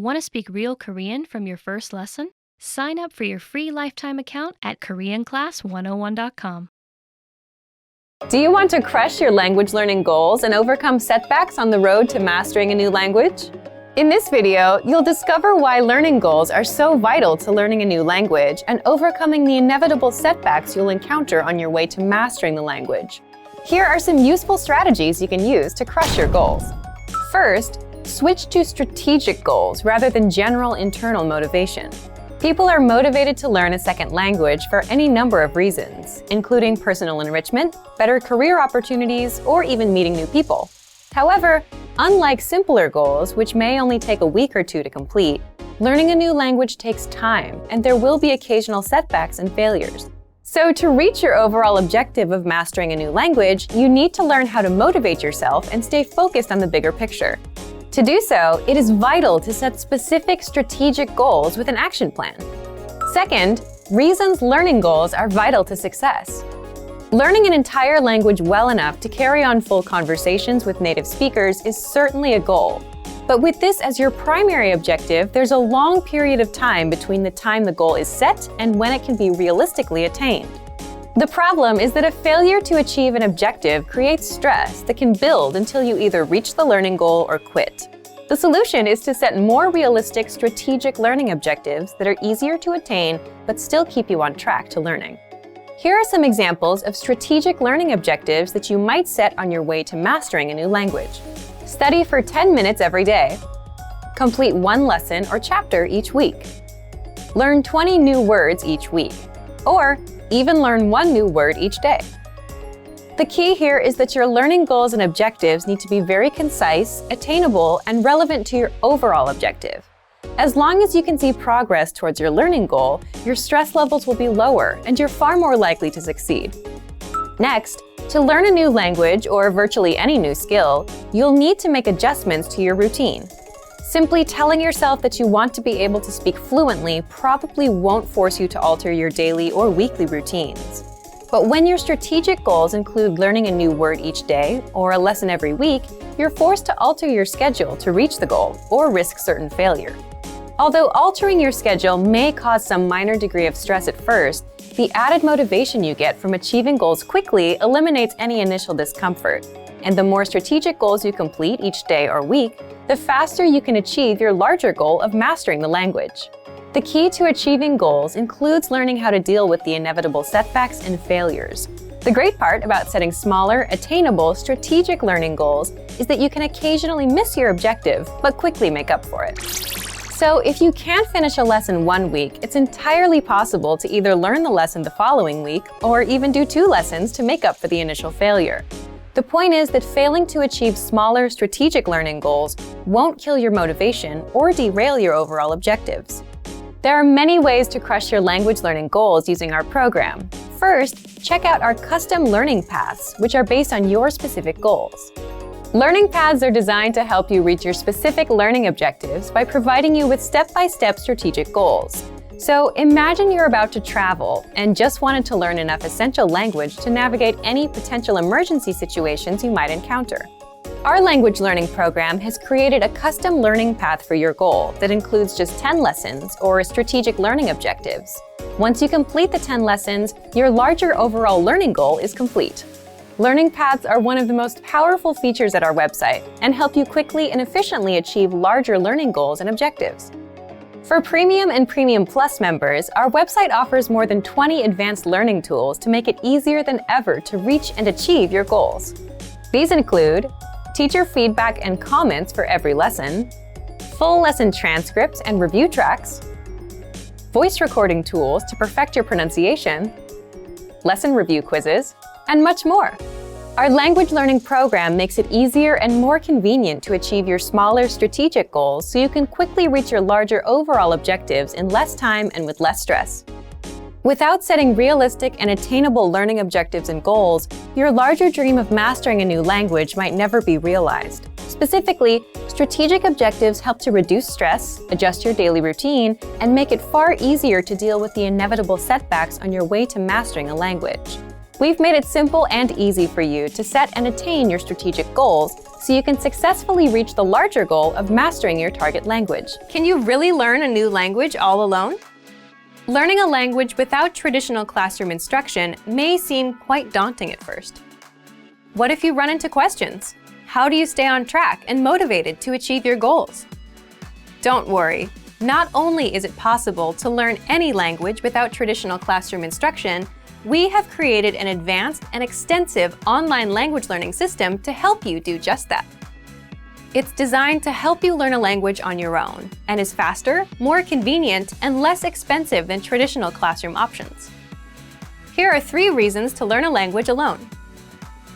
Want to speak real Korean from your first lesson? Sign up for your free lifetime account at KoreanClass101.com. Do you want to crush your language learning goals and overcome setbacks on the road to mastering a new language? In this video, you'll discover why learning goals are so vital to learning a new language and overcoming the inevitable setbacks you'll encounter on your way to mastering the language. Here are some useful strategies you can use to crush your goals. First, switch to strategic goals rather than general internal motivation. People are motivated to learn a second language for any number of reasons, including personal enrichment, better career opportunities, or even meeting new people. However, unlike simpler goals, which may only take a week or two to complete, learning a new language takes time, and there will be occasional setbacks and failures. So to reach your overall objective of mastering a new language, you need to learn how to motivate yourself and stay focused on the bigger picture. To do so, it is vital to set specific strategic goals with an action plan. Second, reasons learning goals are vital to success. Learning an entire language well enough to carry on full conversations with native speakers is certainly a goal. But with this as your primary objective, there's a long period of time between the time the goal is set and when it can be realistically attained. The problem is that a failure to achieve an objective creates stress that can build until you either reach the learning goal or quit. The solution is to set more realistic strategic learning objectives that are easier to attain but still keep you on track to learning. Here are some examples of strategic learning objectives that you might set on your way to mastering a new language. Study for 10 minutes every day. Complete one lesson or chapter each week. Learn 20 new words each week. Or even learn one new word each day. The key here is that your learning goals and objectives need to be very concise, attainable, and relevant to your overall objective. As long as you can see progress towards your learning goal, your stress levels will be lower and you're far more likely to succeed. Next, to learn a new language or virtually any new skill, you'll need to make adjustments to your routine. Simply telling yourself that you want to be able to speak fluently probably won't force you to alter your daily or weekly routines. But when your strategic goals include learning a new word each day or a lesson every week, you're forced to alter your schedule to reach the goal or risk certain failure. Although altering your schedule may cause some minor degree of stress at first, the added motivation you get from achieving goals quickly eliminates any initial discomfort. And the more strategic goals you complete each day or week, the faster you can achieve your larger goal of mastering the language. The key to achieving goals includes learning how to deal with the inevitable setbacks and failures. The great part about setting smaller, attainable, strategic learning goals is that you can occasionally miss your objective, but quickly make up for it. So if you can't finish a lesson one week, it's entirely possible to either learn the lesson the following week or even do 2 lessons to make up for the initial failure. The point is that failing to achieve smaller, strategic learning goals won't kill your motivation or derail your overall objectives. There are many ways to crush your language learning goals using our program. First, check out our custom learning paths, which are based on your specific goals. Learning paths are designed to help you reach your specific learning objectives by providing you with step-by-step strategic goals. So imagine you're about to travel and just wanted to learn enough essential language to navigate any potential emergency situations you might encounter. Our language learning program has created a custom learning path for your goal that includes just 10 lessons or strategic learning objectives. Once you complete the 10 lessons, your larger overall learning goal is complete. Learning paths are one of the most powerful features at our website and help you quickly and efficiently achieve larger learning goals and objectives. For Premium and Premium Plus members, our website offers more than 20 advanced learning tools to make it easier than ever to reach and achieve your goals. These include teacher feedback and comments for every lesson, full lesson transcripts and review tracks, voice recording tools to perfect your pronunciation, lesson review quizzes, and much more. Our language learning program makes it easier and more convenient to achieve your smaller strategic goals so you can quickly reach your larger overall objectives in less time and with less stress. Without setting realistic and attainable learning objectives and goals, your larger dream of mastering a new language might never be realized. Specifically, strategic objectives help to reduce stress, adjust your daily routine, and make it far easier to deal with the inevitable setbacks on your way to mastering a language. We've made it simple and easy for you to set and attain your strategic goals so you can successfully reach the larger goal of mastering your target language. Can you really learn a new language all alone? Learning a language without traditional classroom instruction may seem quite daunting at first. What if you run into questions? How do you stay on track and motivated to achieve your goals? Don't worry. Not only is it possible to learn any language without traditional classroom instruction, we have created an advanced and extensive online language learning system to help you do just that. It's designed to help you learn a language on your own and is faster, more convenient, and less expensive than traditional classroom options. Here are 3 reasons to learn a language alone.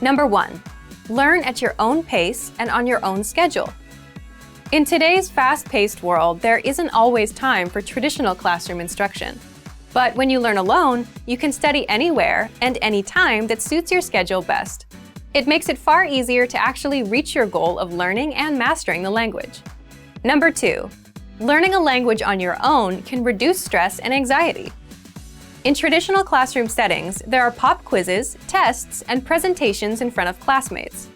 Number 1. Learn at your own pace and on your own schedule. In today's fast-paced world, there isn't always time for traditional classroom instruction. But when you learn alone, you can study anywhere and anytime that suits your schedule best. It makes it far easier to actually reach your goal of learning and mastering the language. Number 2. Learning a language on your own can reduce stress and anxiety. In traditional classroom settings, there are pop quizzes, tests, and presentations in front of classmates.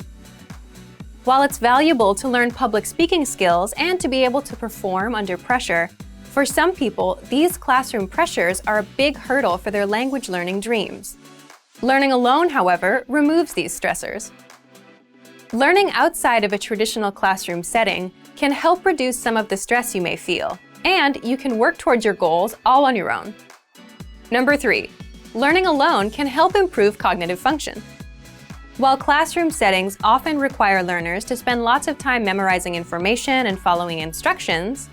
While it's valuable to learn public speaking skills and to be able to perform under pressure, for some people, these classroom pressures are a big hurdle for their language learning dreams. Learning alone, however, removes these stressors. Learning outside of a traditional classroom setting can help reduce some of the stress you may feel, and you can work towards your goals all on your own. Number 3. Learning alone can help improve cognitive function. While classroom settings often require learners to spend lots of time memorizing information and following instructions,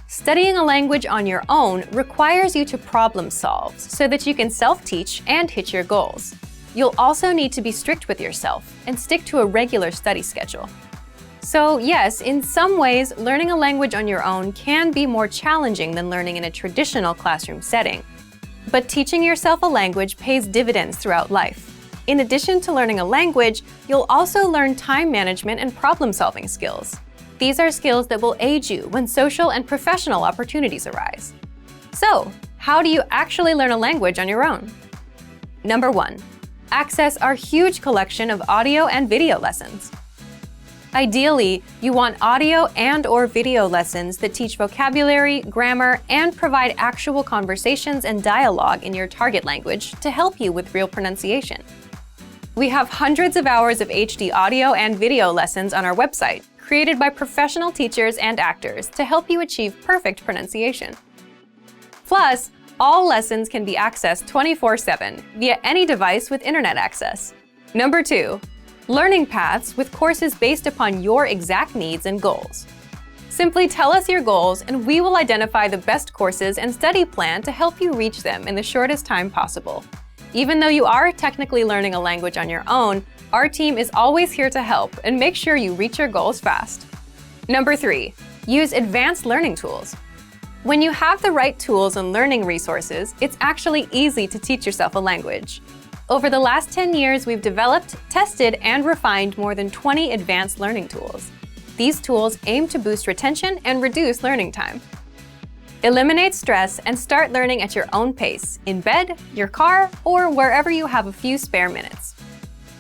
studying a language on your own requires you to problem solve so that you can self-teach and hit your goals. You'll also need to be strict with yourself and stick to a regular study schedule. So yes, in some ways, learning a language on your own can be more challenging than learning in a traditional classroom setting. But teaching yourself a language pays dividends throughout life. In addition to learning a language, you'll also learn time management and problem-solving skills. These are skills that will aid you when social and professional opportunities arise. So, how do you actually learn a language on your own? Number 1. Access our huge collection of audio and video lessons. Ideally, you want audio and/or video lessons that teach vocabulary, grammar, and provide actual conversations and dialogue in your target language to help you with real pronunciation. We have hundreds of hours of HD audio and video lessons on our website, created by professional teachers and actors to help you achieve perfect pronunciation. Plus, all lessons can be accessed 24/7 via any device with internet access. Number 2. Learning paths with courses based upon your exact needs and goals. Simply tell us your goals and we will identify the best courses and study plan to help you reach them in the shortest time possible. Even though you are technically learning a language on your own, our team is always here to help and make sure you reach your goals fast. Number 3. Use advanced learning tools. When you have the right tools and learning resources, it's actually easy to teach yourself a language. Over the last 10 years, we've developed, tested, and refined more than 20 advanced learning tools. These tools aim to boost retention and reduce learning time. Eliminate stress and start learning at your own pace, in bed, your car, or wherever you have a few spare minutes.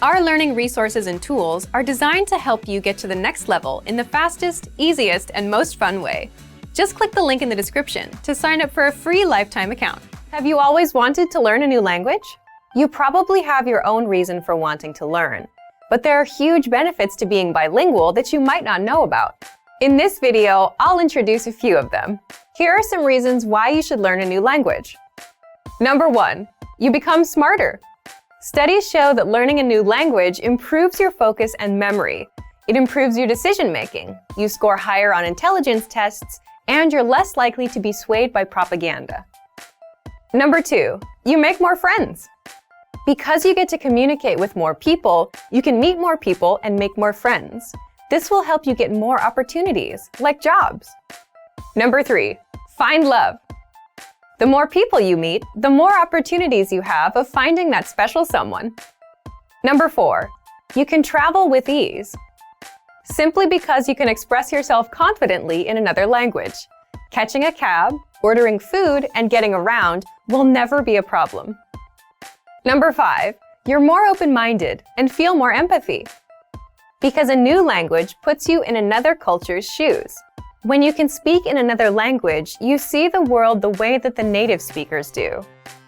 Our learning resources and tools are designed to help you get to the next level in the fastest, easiest, and most fun way. Just click the link in the description to sign up for a free lifetime account. Have you always wanted to learn a new language? You probably have your own reason for wanting to learn, but there are huge benefits to being bilingual that you might not know about. In this video, I'll introduce a few of them. Here are some reasons why you should learn a new language. Number 1. You become smarter. Studies show that learning a new language improves your focus and memory. It improves your decision-making. You score higher on intelligence tests, and you're less likely to be swayed by propaganda. Number 2. You make more friends. Because you get to communicate with more people, you can meet more people and make more friends. This will help you get more opportunities, like jobs. Number 3. Find love. The more people you meet, the more opportunities you have of finding that special someone. Number 4. You can travel with ease. Simply because you can express yourself confidently in another language. Catching a cab, ordering food, and getting around will never be a problem. Number 5. You're more open-minded and feel more empathy. Because a new language puts you in another culture's shoes. When you can speak in another language, you see the world the way that the native speakers do.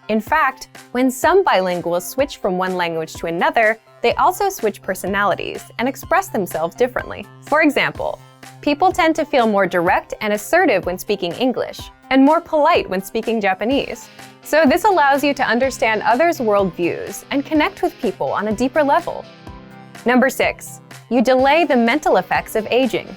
In fact, when some bilinguals switch from one language to another, they also switch personalities and express themselves differently. For example, people tend to feel more direct and assertive when speaking English, and more polite when speaking Japanese. So this allows you to understand others' worldviews and connect with people on a deeper level. Number 6. You delay the mental effects of aging.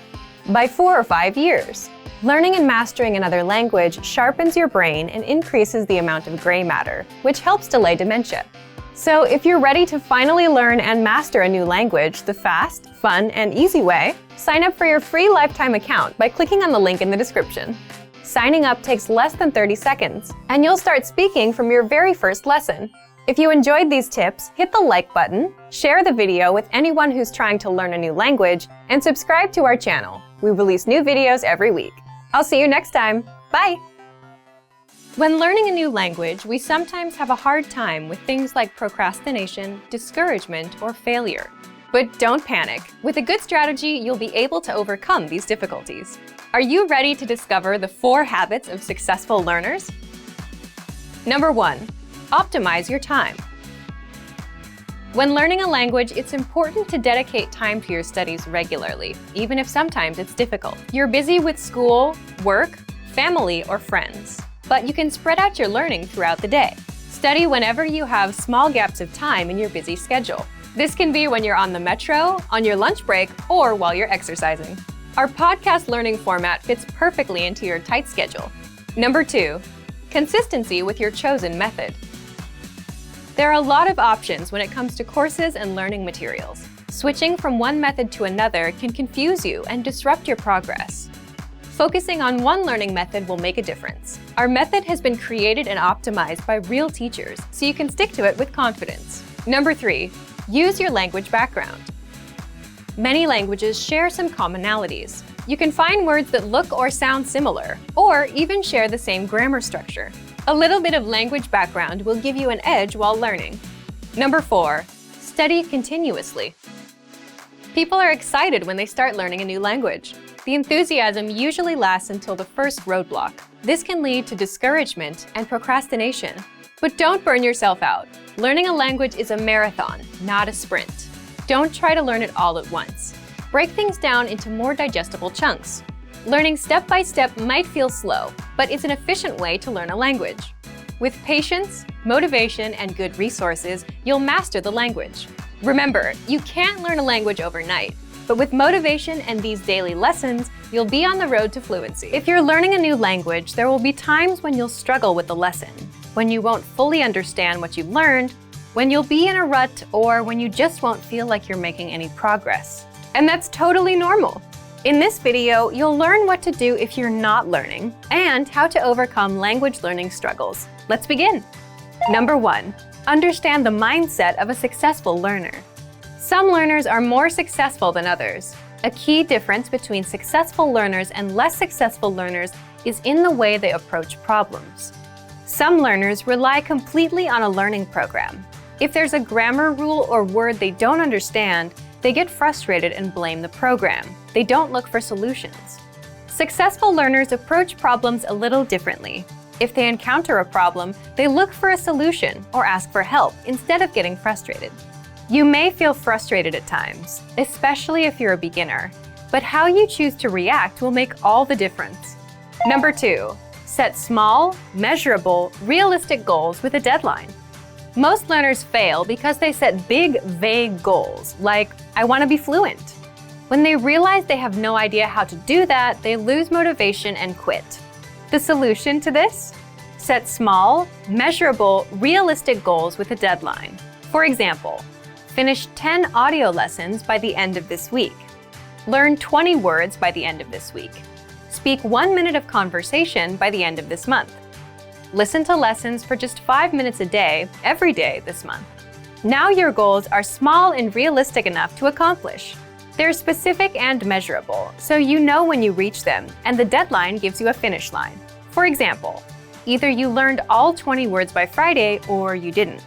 By 4 or 5 years. Learning and mastering another language sharpens your brain and increases the amount of gray matter, which helps delay dementia. So if you're ready to finally learn and master a new language the fast, fun, and easy way, sign up for your free lifetime account by clicking on the link in the description. Signing up takes less than 30 seconds, and you'll start speaking from your very first lesson. If you enjoyed these tips, hit the like button, share the video with anyone who's trying to learn a new language, and subscribe to our channel. We release new videos every week. I'll see you next time. Bye! When learning a new language, we sometimes have a hard time with things like procrastination, discouragement, or failure. But don't panic. With a good strategy, you'll be able to overcome these difficulties. Are you ready to discover the 4 habits of successful learners? Number 1. Optimize your time. When learning a language, it's important to dedicate time to your studies regularly, even if sometimes it's difficult. You're busy with school, work, family, or friends, but you can spread out your learning throughout the day. Study whenever you have small gaps of time in your busy schedule. This can be when you're on the metro, on your lunch break, or while you're exercising. Our podcast learning format fits perfectly into your tight schedule. Number 2. Consistency with your chosen method. There are a lot of options when it comes to courses and learning materials. Switching from one method to another can confuse you and disrupt your progress. Focusing on one learning method will make a difference. Our method has been created and optimized by real teachers, so you can stick to it with confidence. Number 3. Use your language background. Many languages share some commonalities. You can find words that look or sound similar, or even share the same grammar structure. A little bit of language background will give you an edge while learning. Number 4. Study continuously. People are excited when they start learning a new language. The enthusiasm usually lasts until the first roadblock. This can lead to discouragement and procrastination. But don't burn yourself out. Learning a language is a marathon, not a sprint. Don't try to learn it all at once. Break things down into more digestible chunks. Learning step by step might feel slow, but it's an efficient way to learn a language. With patience, motivation, and good resources, you'll master the language. Remember, you can't learn a language overnight, but with motivation and these daily lessons, you'll be on the road to fluency. If you're learning a new language, there will be times when you'll struggle with the lesson, when you won't fully understand what you learned, when you'll be in a rut, or when you just won't feel like you're making any progress. And that's totally normal. In this video, you'll learn what to do if you're not learning and how to overcome language learning struggles. Let's begin. Number 1. Understand the mindset of a successful learner. Some learners are more successful than others. A key difference between successful learners and less successful learners is in the way they approach problems. Some learners rely completely on a learning program. If there's a grammar rule or word they don't understand, they get frustrated and blame the program. They don't look for solutions. Successful learners approach problems a little differently. If they encounter a problem, they look for a solution or ask for help instead of getting frustrated. You may feel frustrated at times, especially if you're a beginner, but how you choose to react will make all the difference. Number 2. Set small, measurable, realistic goals with a deadline. Most learners fail because they set big, vague goals, like, I want to be fluent. When they realize they have no idea how to do that, they lose motivation and quit. The solution to this? Set small, measurable, realistic goals with a deadline. For example, finish 10 audio lessons by the end of this week. Learn 20 words by the end of this week. Speak 1 minute of conversation by the end of this month. Listen to lessons for just 5 minutes a day, every day this month. Now your goals are small and realistic enough to accomplish. They're specific and measurable, so you know when you reach them, and the deadline gives you a finish line. For example, either you learned all 20 words by Friday or you didn't.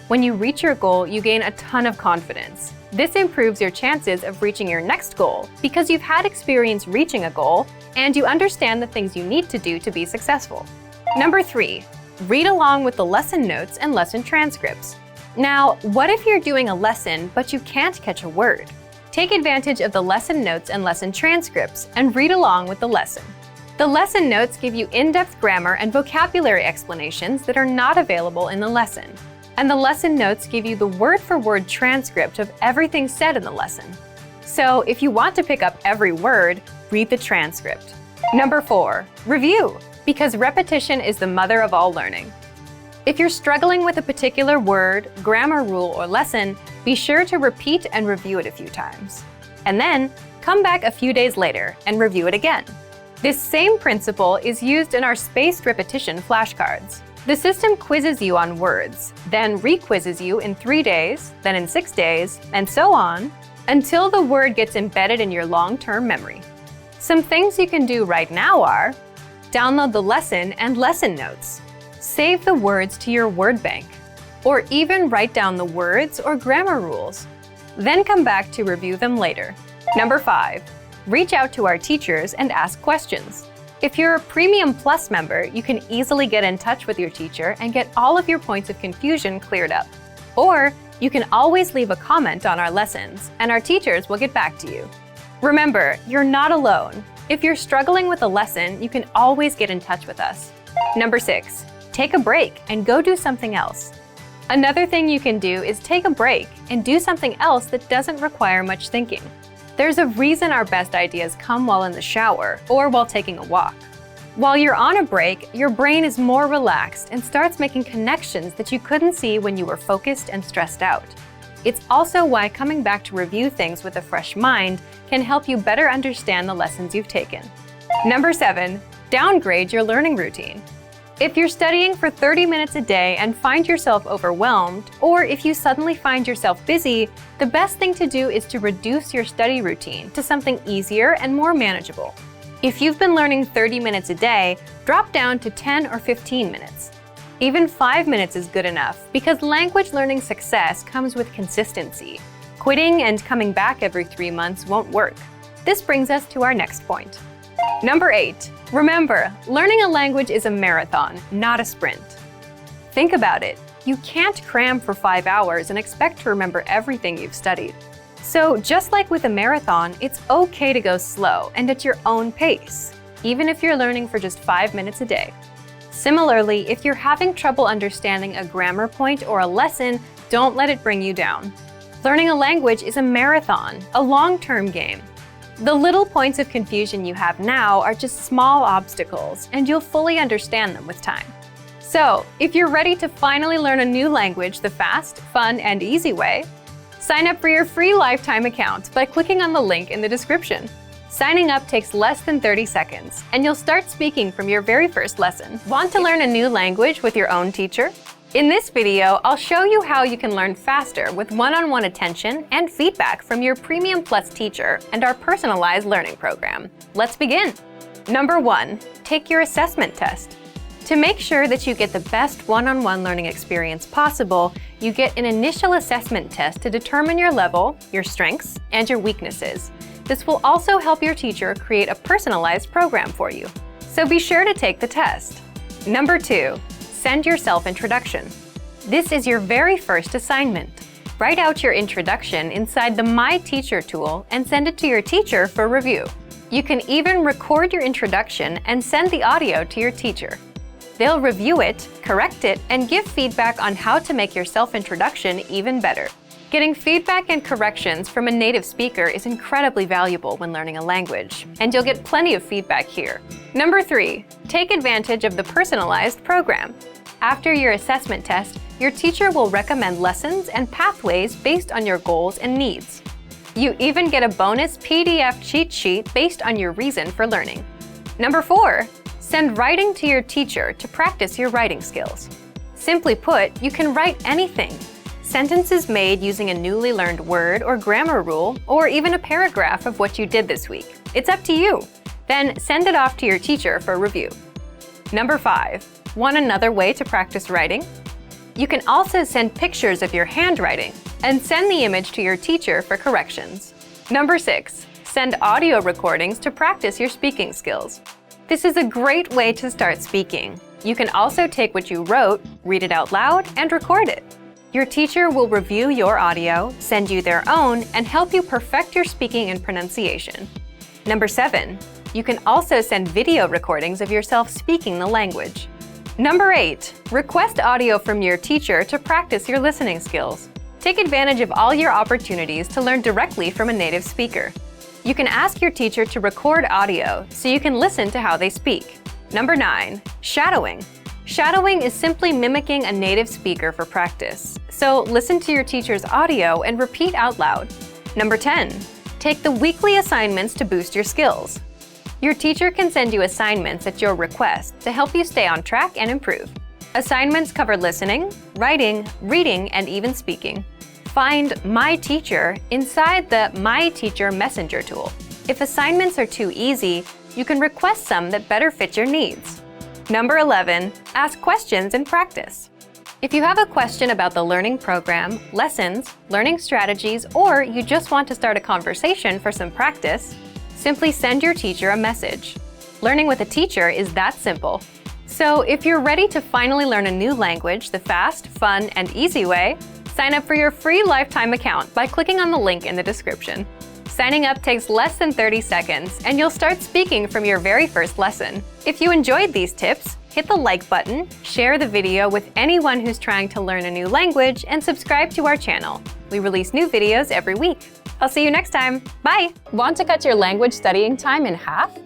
When you reach your goal, you gain a ton of confidence. This improves your chances of reaching your next goal because you've had experience reaching a goal and you understand the things you need to do to be successful. Number 3, read along with the lesson notes and lesson transcripts. Now, what if you're doing a lesson but you can't catch a word? Take advantage of the lesson notes and lesson transcripts and read along with the lesson. The lesson notes give you in-depth grammar and vocabulary explanations that are not available in the lesson. And the lesson notes give you the word-for-word transcript of everything said in the lesson. So if you want to pick up every word, read the transcript. Number 4, review, because repetition is the mother of all learning. If you're struggling with a particular word, grammar rule, or lesson, be sure to repeat and review it a few times. And then, come back a few days later and review it again. This same principle is used in our spaced repetition flashcards. The system quizzes you on words, then re-quizzes you in 3 days, then in 6 days, and so on, until the word gets embedded in your long-term memory. Some things you can do right now are: download the lesson and lesson notes, save the words to your word bank, or even write down the words or grammar rules. Then come back to review them later. Number 5, reach out to our teachers and ask questions. If you're a Premium Plus member, you can easily get in touch with your teacher and get all of your points of confusion cleared up. Or you can always leave a comment on our lessons, and our teachers will get back to you. Remember, you're not alone. If you're struggling with a lesson, you can always get in touch with us. Number 6, take a break and go do something else. Another thing you can do is take a break and do something else that doesn't require much thinking. There's a reason our best ideas come while in the shower or while taking a walk. While you're on a break, your brain is more relaxed and starts making connections that you couldn't see when you were focused and stressed out. It's also why coming back to review things with a fresh mind can help you better understand the lessons you've taken. Number 7, downgrade your learning routine. If you're studying for 30 minutes a day and find yourself overwhelmed, or if you suddenly find yourself busy, the best thing to do is to reduce your study routine to something easier and more manageable. If you've been learning 30 minutes a day, drop down to 10 or 15 minutes. Even 5 minutes is good enough because language learning success comes with consistency. Quitting and coming back every 3 months won't work. This brings us to our next point. Number 8, remember, learning a language is a marathon, not a sprint. Think about it. You can't cram for 5 hours and expect to remember everything you've studied. So just like with a marathon, it's okay to go slow and at your own pace, even if you're learning for just 5 minutes a day. Similarly, if you're having trouble understanding a grammar point or a lesson, don't let it bring you down. Learning a language is a marathon, a long-term game. The little points of confusion you have now are just small obstacles, and you'll fully understand them with time. So, if you're ready to finally learn a new language the fast, fun, and easy way, sign up for your free lifetime account by clicking on the link in the description. Signing up takes less than 30 seconds, and you'll start speaking from your very first lesson. Want to learn a new language with your own teacher? In this video, I'll show you how you can learn faster with one-on-one attention and feedback from your Premium Plus teacher and our personalized learning program. Let's begin. Number 1, take your assessment test. To make sure that you get the best one-on-one learning experience possible, you get an initial assessment test to determine your level, your strengths, and your weaknesses. This will also help your teacher create a personalized program for you. So be sure to take the test. Number 2, send your self-introduction. This is your very first assignment. Write out your introduction inside the My Teacher tool and send it to your teacher for review. You can even record your introduction and send the audio to your teacher. They'll review it, correct it, and give feedback on how to make your self-introduction even better. Getting feedback and corrections from a native speaker is incredibly valuable when learning a language, and you'll get plenty of feedback here. Number 3, take advantage of the personalized program. After your assessment test, your teacher will recommend lessons and pathways based on your goals and needs. You even get a bonus PDF cheat sheet based on your reason for learning. Number 4, send writing to your teacher to practice your writing skills. Simply put, you can write anything. Sentences made using a newly learned word or grammar rule, or even a paragraph of what you did this week. It's up to you. Then send it off to your teacher for review. Number 5, want another way to practice writing? You can also send pictures of your handwriting. and send the image to your teacher for corrections. Number 6. Send audio recordings to practice your speaking skills. This is a great way to start speaking. You can also take what you wrote, read it out loud, and record it. Your teacher will review your audio, send you their own, and help you perfect your speaking and pronunciation. Number 7. You can also send video recordings of yourself speaking the language. Number 8. Request audio from your teacher to practice your listening skills. Take advantage of all your opportunities to learn directly from a native speaker. You can ask your teacher to record audio so you can listen to how they speak. Number 9. Shadowing. Shadowing is simply mimicking a native speaker for practice. So listen to your teacher's audio and repeat out loud. Number 10. Take the weekly assignments to boost your skills. Your teacher can send you assignments at your request to help you stay on track and improve. Assignments cover listening, writing, reading, and even speaking. Find My Teacher inside the My Teacher Messenger tool. If assignments are too easy, you can request some that better fit your needs. Number 11. Ask questions and practice. If you have a question about the learning program, lessons, learning strategies, or you just want to start a conversation for some practice, simply send your teacher a message. Learning with a teacher is that simple. So if you're ready to finally learn a new language the fast, fun, and easy way, sign up for your free lifetime account by clicking on the link in the description. Signing up takes less than 30 seconds, and you'll start speaking from your very first lesson. If you enjoyed these tips, hit the like button, share the video with anyone who's trying to learn a new language, and subscribe to our channel. We release new videos every week. I'll see you next time. Bye! Want to cut your language studying time in half?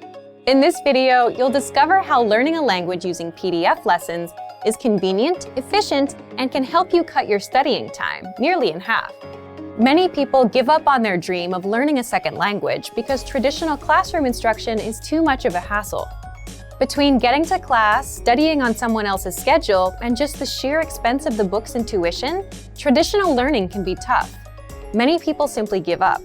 In this video, you'll discover how learning a language using PDF lessons is convenient, efficient, and can help you cut your studying time nearly in half. Many people give up on their dream of learning a second language because traditional classroom instruction is too much of a hassle. Between getting to class, studying on someone else's schedule, and just the sheer expense of the books and tuition, traditional learning can be tough. Many people simply give up.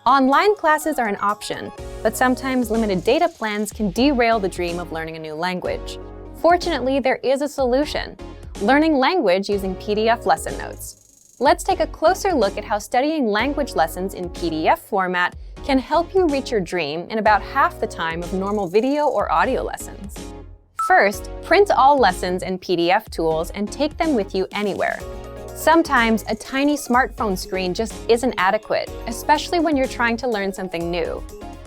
Online classes are an option, but sometimes limited data plans can derail the dream of learning a new language. Fortunately, there is a solution: learning language using PDF lesson notes. Let's take a closer look at how studying language lessons in PDF format can help you reach your dream in about half the time of normal video or audio lessons. First, print all lessons and PDF tools and take them with you anywhere. Sometimes a tiny smartphone screen just isn't adequate, especially when you're trying to learn something new.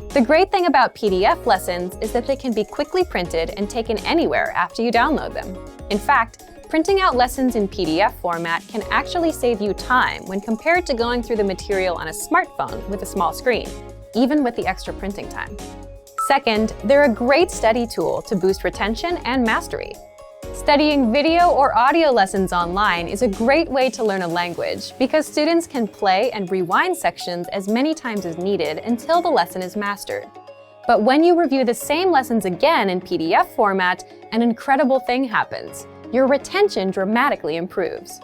The great thing about PDF lessons is that they can be quickly printed and taken anywhere after you download them. In fact, printing out lessons in PDF format can actually save you time when compared to going through the material on a smartphone with a small screen, even with the extra printing time. Second, they're a great study tool to boost retention and mastery. Studying video or audio lessons online is a great way to learn a language because students can play and rewind sections as many times as needed until the lesson is mastered. But when you review the same lessons again in PDF format, an incredible thing happens. Your retention dramatically improves.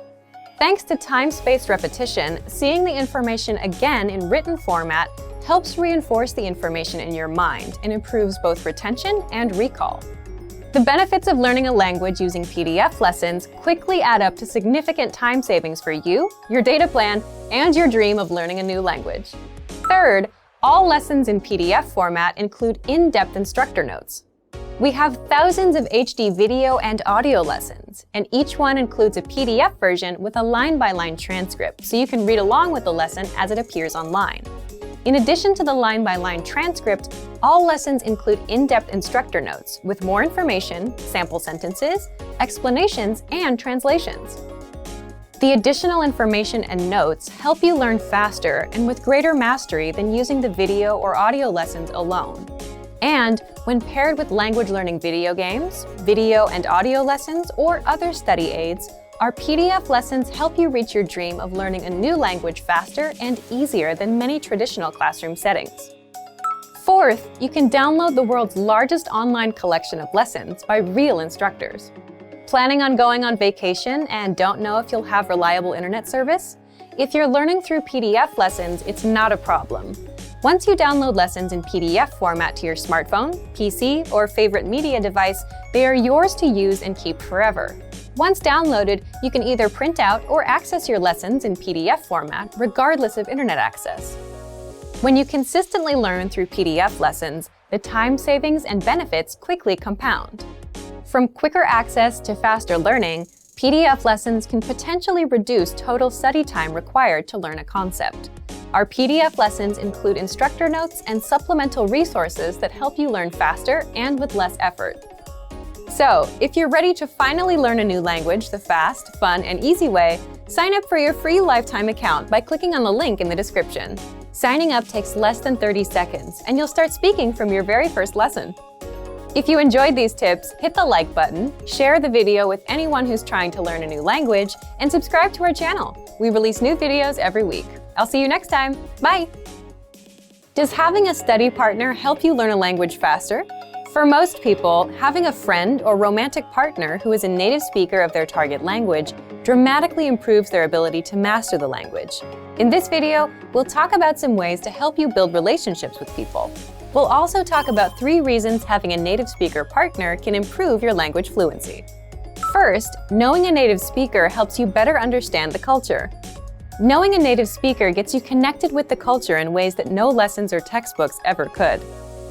Thanks to time-spaced repetition, seeing the information again in written format helps reinforce the information in your mind and improves both retention and recall. The benefits of learning a language using PDF lessons quickly add up to significant time savings for you, your data plan, and your dream of learning a new language. Third, all lessons in PDF format include in-depth instructor notes. We have thousands of HD video and audio lessons, and each one includes a PDF version with a line-by-line transcript, so you can read along with the lesson as it appears online. In addition to the line-by-line transcript, all lessons include in-depth instructor notes with more information, sample sentences, explanations, and translations. The additional information and notes help you learn faster and with greater mastery than using the video or audio lessons alone. And when paired with language learning video games, video and audio lessons, or other study aids, our PDF lessons help you reach your dream of learning a new language faster and easier than many traditional classroom settings. Fourth, you can download the world's largest online collection of lessons by real instructors. Planning on going on vacation and don't know if you'll have reliable internet service? If you're learning through PDF lessons, it's not a problem. Once you download lessons in PDF format to your smartphone, PC, or favorite media device, they are yours to use and keep forever. Once downloaded, you can either print out or access your lessons in PDF format, regardless of internet access. When you consistently learn through PDF lessons, the time savings and benefits quickly compound. From quicker access to faster learning, PDF lessons can potentially reduce total study time required to learn a concept. Our PDF lessons include instructor notes and supplemental resources that help you learn faster and with less effort. So, if you're ready to finally learn a new language the fast, fun, and easy way, sign up for your free lifetime account by clicking on the link in the description. Signing up takes less than 30 seconds, and you'll start speaking from your very first lesson. If you enjoyed these tips, hit the like button, share the video with anyone who's trying to learn a new language, and subscribe to our channel. We release new videos every week. I'll see you next time. Bye! Does having a study partner help you learn a language faster? For most people, having a friend or romantic partner who is a native speaker of their target language dramatically improves their ability to master the language. In this video, we'll talk about some ways to help you build relationships with people. We'll also talk about 3 reasons having a native speaker partner can improve your language fluency. First, knowing a native speaker helps you better understand the culture. Knowing a native speaker gets you connected with the culture in ways that no lessons or textbooks ever could.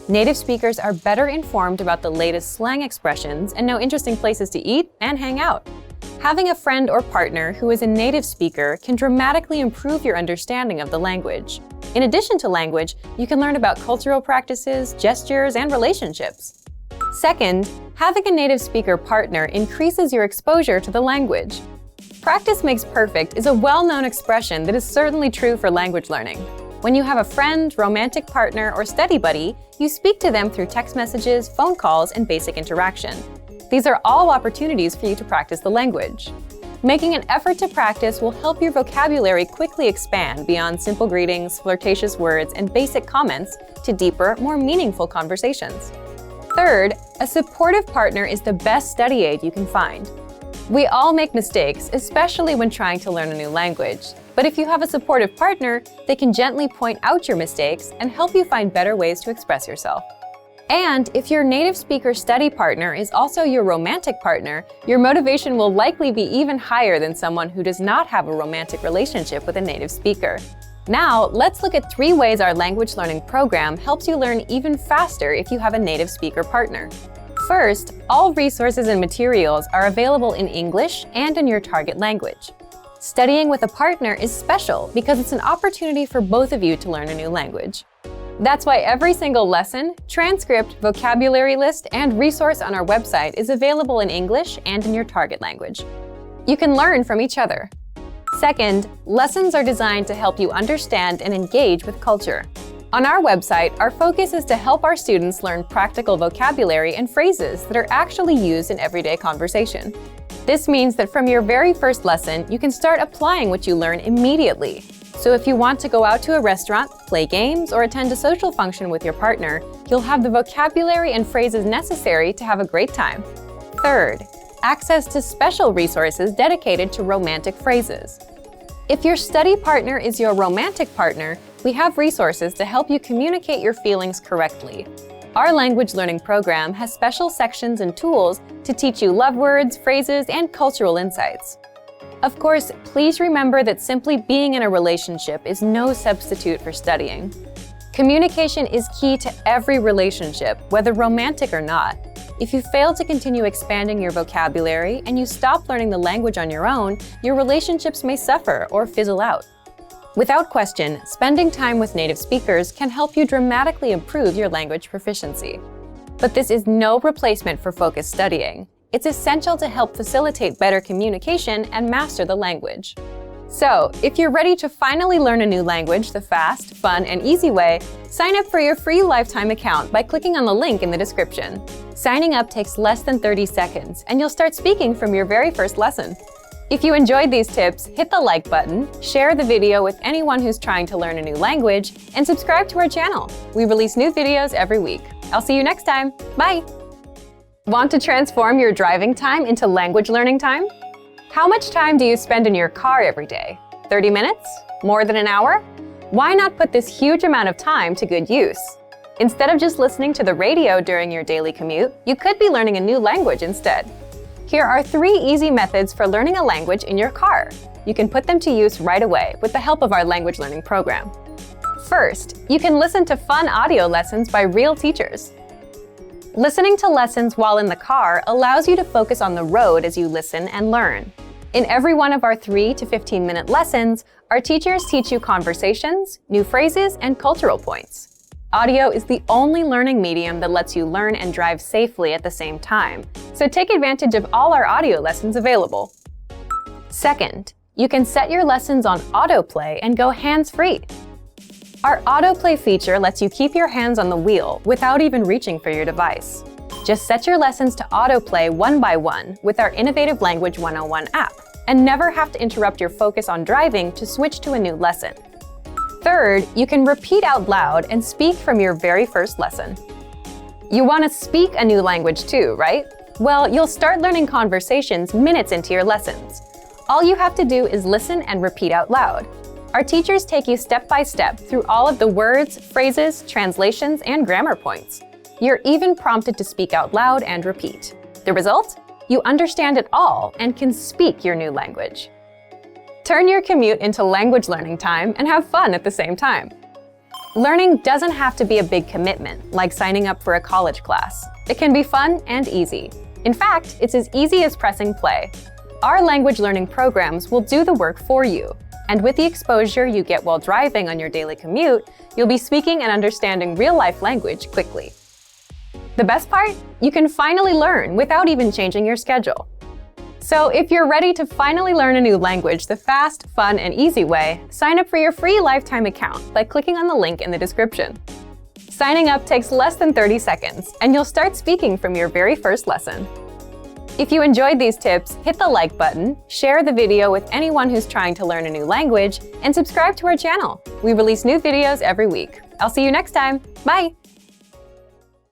Native speakers are better informed about the latest slang expressions and know interesting places to eat and hang out. Having a friend or partner who is a native speaker can dramatically improve your understanding of the language. In addition to language, you can learn about cultural practices, gestures, and relationships. Second, having a native speaker partner increases your exposure to the language. Practice makes perfect is a well-known expression that is certainly true for language learning. When you have a friend, romantic partner, or study buddy, you speak to them through text messages, phone calls, and basic interaction. These are all opportunities for you to practice the language. Making an effort to practice will help your vocabulary quickly expand beyond simple greetings, flirtatious words, and basic comments to deeper, more meaningful conversations. Third, a supportive partner is the best study aid you can find. We all make mistakes, especially when trying to learn a new language. But if you have a supportive partner, they can gently point out your mistakes and help you find better ways to express yourself. And if your native speaker study partner is also your romantic partner, your motivation will likely be even higher than someone who does not have a romantic relationship with a native speaker. Now, let's look at 3 ways our language learning program helps you learn even faster if you have a native speaker partner. First, all resources and materials are available in English and in your target language. Studying with a partner is special because it's an opportunity for both of you to learn a new language. That's why every single lesson, transcript, vocabulary list, and resource on our website is available in English and in your target language. You can learn from each other. Second, lessons are designed to help you understand and engage with culture. On our website, our focus is to help our students learn practical vocabulary and phrases that are actually used in everyday conversation. This means that from your very first lesson, you can start applying what you learn immediately. So if you want to go out to a restaurant, play games, or attend a social function with your partner, you'll have the vocabulary and phrases necessary to have a great time. Third, access to special resources dedicated to romantic phrases. If your study partner is your romantic partner, we have resources to help you communicate your feelings correctly. Our language learning program has special sections and tools to teach you love words, phrases, and cultural insights. Of course, please remember that simply being in a relationship is no substitute for studying. Communication is key to every relationship, whether romantic or not. If you fail to continue expanding your vocabulary and you stop learning the language on your own, your relationships may suffer or fizzle out. Without question, spending time with native speakers can help you dramatically improve your language proficiency. But this is no replacement for focused studying. It's essential to help facilitate better communication and master the language. So, if you're ready to finally learn a new language the fast, fun, and easy way, sign up for your free lifetime account by clicking on the link in the description. Signing up takes less than 30 seconds, and you'll start speaking from your very first lesson. If you enjoyed these tips, hit the like button, share the video with anyone who's trying to learn a new language, and subscribe to our channel. We release new videos every week. I'll see you next time. Bye! Want to transform your driving time into language learning time? How much time do you spend in your car every day? 30 minutes? More than an hour? Why not put this huge amount of time to good use? Instead of just listening to the radio during your daily commute, you could be learning a new language instead. Here are 3 easy methods for learning a language in your car. You can put them to use right away with the help of our language learning program. First, you can listen to fun audio lessons by real teachers. Listening to lessons while in the car allows you to focus on the road as you listen and learn. In every one of our 3 to 15-minute lessons, our teachers teach you conversations, new phrases, and cultural points. Audio is the only learning medium that lets you learn and drive safely at the same time, so take advantage of all our audio lessons available. Second, you can set your lessons on autoplay and go hands-free. Our autoplay feature lets you keep your hands on the wheel without even reaching for your device. Just set your lessons to autoplay one by one with our innovative Language 101 app, and never have to interrupt your focus on driving to switch to a new lesson. Third, you can repeat out loud and speak from your very first lesson. You want to speak a new language too, right? Well, you'll start learning conversations minutes into your lessons. All you have to do is listen and repeat out loud. Our teachers take you step by step through all of the words, phrases, translations, and grammar points. You're even prompted to speak out loud and repeat. The result? You understand it all and can speak your new language. Turn your commute into language learning time and have fun at the same time. Learning doesn't have to be a big commitment, like signing up for a college class. It can be fun and easy. In fact, it's as easy as pressing play. Our language learning programs will do the work for you. And with the exposure you get while driving on your daily commute, you'll be speaking and understanding real-life language quickly. The best part? You can finally learn without even changing your schedule. So if you're ready to finally learn a new language the fast, fun, and easy way, sign up for your free lifetime account by clicking on the link in the description. Signing up takes less than 30 seconds, and you'll start speaking from your very first lesson. If you enjoyed these tips, hit the like button, share the video with anyone who's trying to learn a new language, and subscribe to our channel. We release new videos every week. I'll see you next time. Bye!